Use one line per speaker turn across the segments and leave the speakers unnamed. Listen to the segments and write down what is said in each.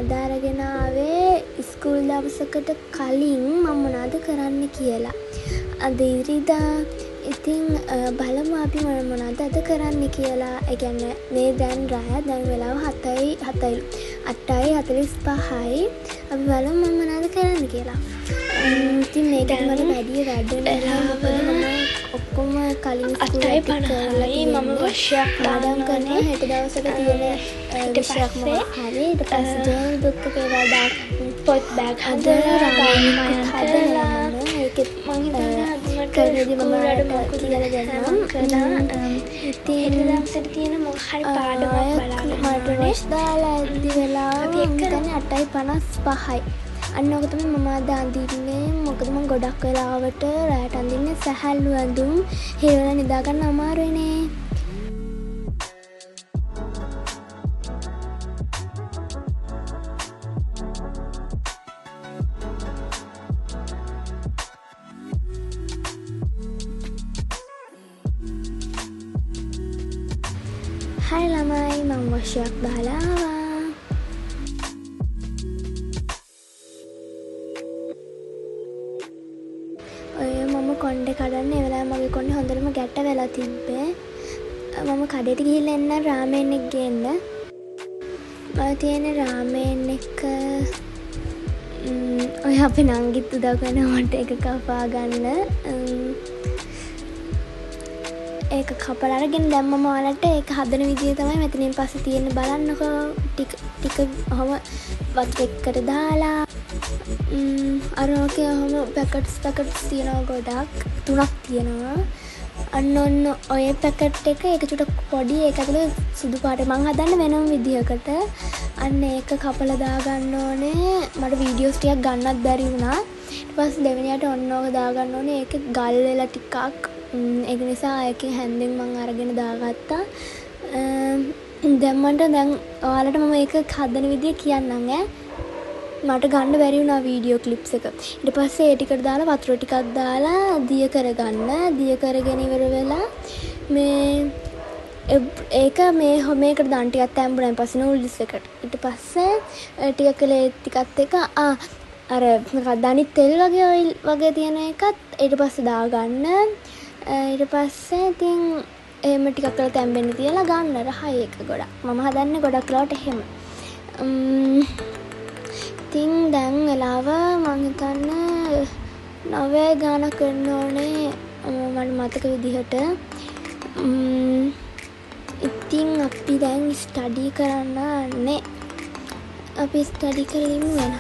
අද අරගෙන ආවේ ස්කූල් දවසකට කලින් මම මොනවද කරන්න කියලා. අද ඉරිදා ඉතින් බලමු අපි මොනවද අද කරන්න කියලා. ඒ කියන්නේ මේ දැන් රාය දැන් වෙලාව 8:45යි. අපි බලමු මම මොනවද කරන්න කියලා. ඉතින් මේකට මට වැඩි වැඩ නැහැ. ඔක්කොම කලින් ස්කූල්
කරලා මම වශයක්
පාඩම් කරනවා හෙට දවසට තියෙන විෂයක් මොකක් හරි. ඊට පස්සේ ජර්නල් බුක් එකේ වඩා
පොත් බෑග් හදලා
හදලා ඒකෙත් මම හිතන්නේ කරේදී මම කියලා දෙන්නම්
ඉතින් දවසට තියෙන මොකක් හරි පාඩමක්
මට රොස් දාලා ඇද්දි වෙලාව හිතන්නේ 8:55යි. අන්න ඔක තමයි මම අද අඳින්නේ. මොකද මම ගොඩක් වෙලාවට රැට අඳින්නේ සැහැල්ලු ඇඳුම්. ඒ වෙලාව නිදා ගන්න අමාරුයිනේ. හරි ළමයි මම වශයක් දාලා ආවා. මම කොණ්ඩේ කඩන්න ඒ වෙලාවේ මගේ කොණ්ඩේ හොඳටම ගැට වෙලා තිබ්බේ. මම කඩේට ගිහිල්ලා එන්න රාමෙන් එක ගේන්න. මම තියෙන රාමෙන් එක ඔය අපේ නංගිත් උදව් කරනවා මට ඒක කපා ගන්න. ඒක කපලා අරගෙන දැම්මම ඔයාලට ඒක හදන විදිය තමයි මෙතනින් පස්සේ තියෙන බලන්නකෝ. ටික ඔහම වතුර එකට දාලා අර ඔකේ ඔහම පැකට්ස් තියෙනවා ගොඩක් 3ක් තියෙනවා. අන්න ඔන්න ඔය පැකට් එක චුට්ටක් පොඩි ඒක ඇතුලේ සුදු පාට මං හදන්න වෙනම විදිහකට. අන්න ඒක කපලා දාගන්න ඕනේ. මට වීඩියෝස් ටිකක් ගන්නත් බැරි වුණා. ඊට පස්සේ දෙවෙනියට ඔන්න ඕක දාගන්න ඕනේ. ඒක ගල් වෙලා ටිකක් ඒක නිසා ඒකේ හැන්දෙන් මං අරගෙන දාගත්තා. දැන් ඔයාලට මම ඒක හදන විදිය කියන්නම් ඈ. මට ගන්න බැරි වුණා වීඩියෝ ක්ලිප්ස් එක. ඊට පස්සේ ඒ ටිකට දාලා වතුර ටිකක් දාලා දිය කරගන්න. දිය කරගෙන ඉවර වෙලා මේ ඒක මේකට දාන්න ටිකක් තැඹුණා. ඊට පස්සේ නූඩල්ස් එකට. ඊට පස්සේ ටිකක් කලේ ටිකත් එක අර දණි තෙල් වගේ තියෙන එකත් ඊට පස්සේ දාගන්න. ඊට පස්සේ ඉතින් එහෙම ටිකක් කරලා තැම්බෙන්න තියලා ගන්න රහයි එක ගොඩක්. මම හදන්නේ ගොඩක් වෙලාවට එහෙම. ඉතින් දැන් වෙලාව මං හිතන්නේ 9 ගානක් වෙන්න ඕනේ මට මතක විදිහට. ඉතින් අපි දැන් ස්ටඩි කරන්න යන්නේ. අපි ස්ටඩි කරලිමු වෙන.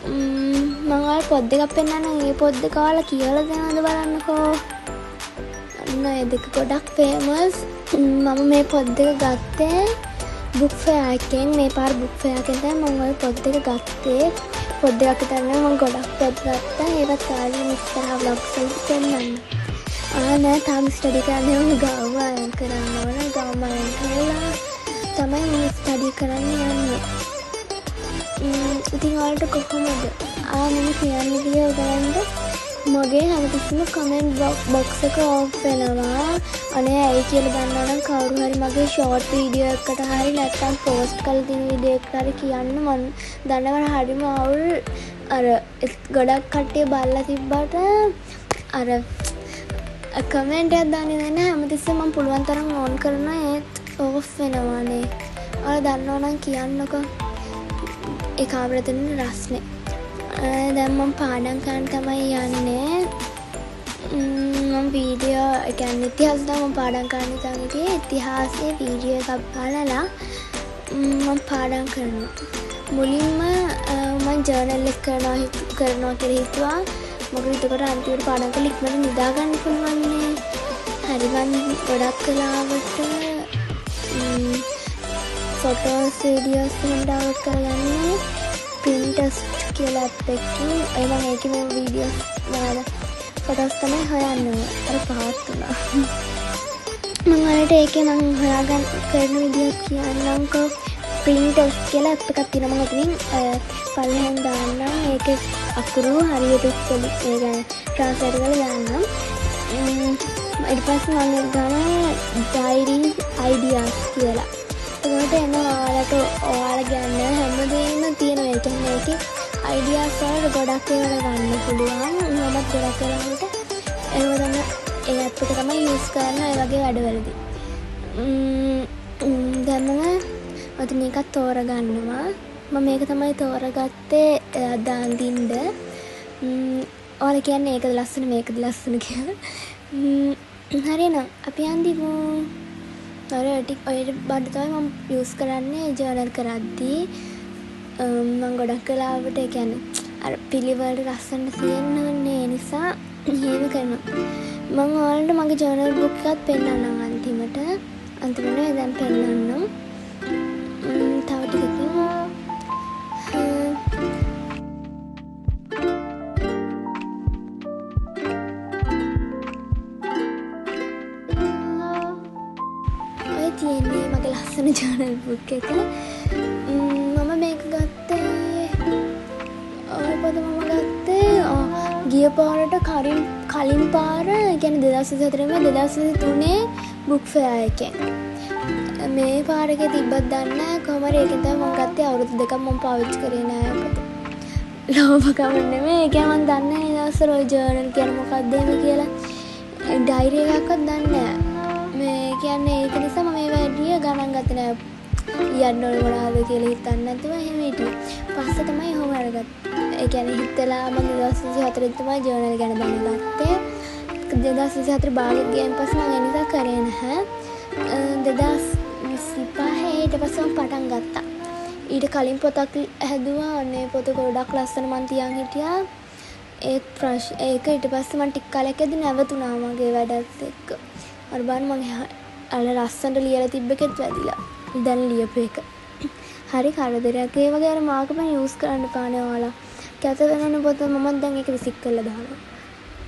මම ඔයාලට පොත් දෙකක් පෙන්නන්නම්. මේ පොත් දෙක ඔයාලා කියලා දෙනවද බලන්නකෝ. අන්න ඒ දෙක ගොඩක් ෆේමස්. මම මේ පොත් දෙක ගත්තේ බුක් ෆෙයාර් එකෙන්. මේ පාර බුක් ෆෙයාර් එකෙන් තමයි මම ඔය පොත් දෙක ගත්තේ. පොත් දෙකක් විතරනේ මම ගොඩක් පොත් ගත්තා. ඒවත් ඔයාලා ඉස්සරහ vlogs වලට පෙන්නන්න. නෑ තාම ස්ටඩි කරන්න ඕන. ගාව අයන් කරන්න ඕන. ගාව අයන් කරලා තමයි මම ස්ටඩි කරන්න යන්නේ. ඉතින් ඔයාලට කොහොමද? මම කියන්නේ කියලා බලන්න. මගේ හැමතිස්සෙම කමෙන්ට් බොක්ස් එක ඕෆ් වෙනවා. අනේ ඇයි කියලා දන්නවනම් කවුරු හරි මගේ ෂෝට් වීඩියෝ එකකට හරි නැත්නම් පෝස්ට් කරලා තියෙන වීඩියෝ එකකට හරි කියන්න. මම දන්නවනේ හරිම අවුල් අර ගොඩක් කට්ටිය බලලා තිබ්බට අර කමෙන්ට් එකක් දාන්නේ නැහැ. හැමතිස්සෙම මම පුළුවන් තරම් ඕන් කරනවා ඒත් ඕෆ් වෙනවානේ. ඔයාලා දන්නවනම් කියන්නකෝ. ඒ කාමරේ තියෙන රස්නේ. දැන් මම පාඩම් කරන්න තමයි යන්නේ. මම වීඩියෝ ඒ කියන්නේ ඉතිහාස තමයි පාඩම් කරන්න ඉතින් ඉතිහාසයේ වීඩියෝ එකක් බලලා මම පාඩම් කරනවා. මුලින්ම මම ජර්නල් එක කරනවා කියලා හිතුවා. මොකද එතකොට අන්තිමට පාඩම් කරලා ඉක්මනට නිදා ගන්න පුළුවන් නේ. හරි මම ගොඩක් වෙලාවට ෆොටෝස් වීඩියෝස් ඩවුන්ලෝඩ් කරගන්නේ Pinterest කියලා ඇප් එකකින්. ඒ මම ඒකේ මේ වීඩියෝස් වල ෆොටෝස් තමයි හොයන්නේ. අර පහත් වුණා. මම වලට ඒකේ මම හොයාගන්න කරන විදිය කියන්නම්කෝ. Pinterest කියලා ඇප් එකක් තියෙනවා. මම අතින් පල්ලෙන් දාන්නම්. ඒකේ අකුරු හරියට ඉස්සෙල්ලා ඒ කියන්නේ ට්‍රාන්ස්ලේට් කරලා දාන්නම්. ඊට පස්සේ මම ගන්න diary ideas කියලා. එතකොට එන ඔයාලට ඔයාලා ගන්න හැමදේම තියෙනවා. ඒ කියන්නේ ඒකේ අයිඩියාස් වල ගොඩක් ඒවා ගන්න පුළුවන්. මමත් ගොඩක් වෙලාවට ඒව තමයි ඒ ඇප් එක තමයි යූස් කරන්නේ ඒ වගේ වැඩවලදී. දැන් මම අද මේකත් තෝරගන්නවා. මම මේක තමයි තෝරගත්තේ දාන්දින්ද. ඔයාලා කියන්නේ ඒකද ලස්සන මේකද ලස්සන කියලා. හරිනම් අපි යන්දිමු. ඔය බඩ තමයි මම යූස් කරන්නේ ජර්නල් කරද්දී. මම ගොඩක් වෙලාවට ඒ කියන්නේ අර පිළිවෙලට ලස්සන තියෙන්න ඕනේ නිසා එහෙම කරනවා. මම ඔයාලට මගේ ජර්නල් බුක් එකත් පෙන්නන්නම් අන්තිමට. අන්තිමට දැන් පෙන්නන්නම්. තව ටිකකින් ඔය තියෙන්නේ මගේ ලස්සන ජර්නල් බුක් එක. මම මේක ගත්තේ මම ගත්තේ ගිය පාරට කලින් පාර ගැන 2024 2023 බුක් ෆෙයා එකෙන්. මේ පාරක තිබ්බත් දන්න කොහමද ඒකෙන් තමයි මම ගත්තේ. අවුරුදු දෙකක් මම පාවිච්චි කරේ නෑ අපිට. ලෝභකම නෙමෙයි. ඒක මම දන්නේ නෑ දවස්වල ඔය ජර්නල් කියන්නේ මොකක්ද එහෙම කියලා. ඩයරි එකක්වත් දන්නේ නෑ. මේ කියන්නේ ඒක නිසා මම මේ වැඩි ගණන් ගත්තේ නෑ. යන්න ඕනේ මොනවද කියලා හිතන්නේ නැතුව එහෙම හිටියේ. පස්සේ තමයි එහෙම අරගත්තේ. ඒ කියන්නේ හිතලා මම 2024 තමයි ජර්නල් ගැන දැනගත්තේ. 2024 භාගයක් ගියන් පස්සේ මම ඒ නිසා කරේ නැහැ. 2025 ඊට පස්සේ මම පටන් ගත්තා. ඊට කලින් පොතක් හැදුවා. අනේ පොත ගොඩක් ලස්සන මන් තියන් හිටියා. ඒක ඊට පස්සේ මම ටික කාලයකදී නැවතුණා මගේ වැඩත් එක්ක. අර බලන්න මම අර ලස්සනට ලියලා තිබ්බ එකෙත් වැඩිලා. දැන් ලියපු එක. හරි කරදරයක්. ඒ වගේ අර මාකම යූස් කරන්න පානේ ඔයාලා. කැත වෙනන පොත මම දැන් ඒක විසික් කරලා දානවා.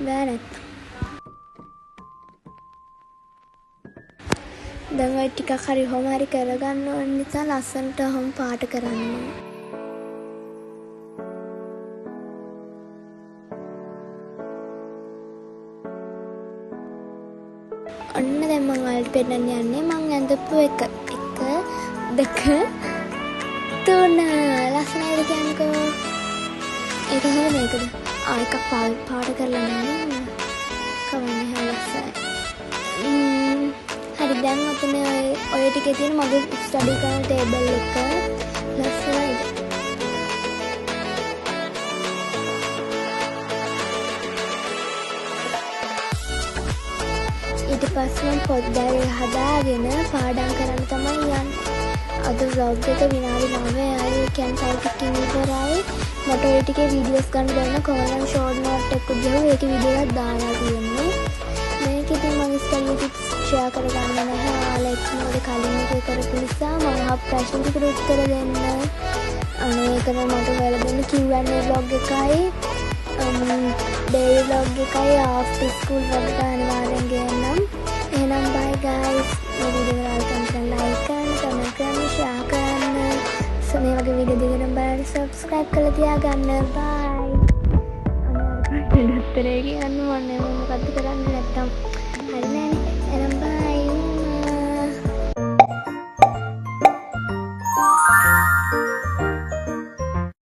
බෑ නැත්තම්. දැන් ඔය ටිකක් හරි හොම හරි කරගන්න ඕන නිසා ලස්සනට හොම පාට කරන්න ඕන. ඔන්න දැන් මම ඔයාලට පෙන්නන්න යන්නේ මම ඇඳපු එක 1 2 3 ලස්සනයිද කියන්නකෝ. ඒක හොඳ මේකද? එකක් පාට කරලා නෑ. කවන්නේ හරි ලස්සනයි. හරි දැන් ඔතන ඔය ටිකේ තියෙන මගේ ස්ටඩි කරන ටේබල් එක ලස්සනයිද? ඊට පස්සේ මම පොත් දැල් හදාගෙන පාඩම් කරන්න තමයි යන්නේ. අද vlog එක විනාඩි 9යි කියන්නේ ටිකකින් ඉවරයි. මට ඔය ටිකේ වීඩියෝස් ගන්න බැන්න කොහොමද ෂෝට් නෝට් එකක් ගිහුවා. ඒකේ වීඩියෝ එකක් දාලා තියෙන්නේ. මේක ඉතින් මම ස්ටඩි ටිප්ස් ෂෙයා කරගන්න නැහැ. ඔයාලා එක්කම කලින් එක කරපු නිසා මම ප්‍රශ්න ටිකට උත්තර දෙන්න. ඒකම මට ඔයාලා දෙන්න Q&A vlog එකයි daily vlog එකයි after school vlog එක අනිවාර්යෙන් ගේන්නම්. එහෙනම් bye guys. මේ වීඩියෝ එක ඔයාලට like කරන්න, comment කරන්න, share කරන්න. මේ වගේ වීඩියෝ දෙකක් බලන්න subscribe කරලා තියාගන්න. bye. අනේ දත්තරේ කියන්න මොන්නේ මොකද්ද කරන්නේ නැත්තම් හරි නෑ.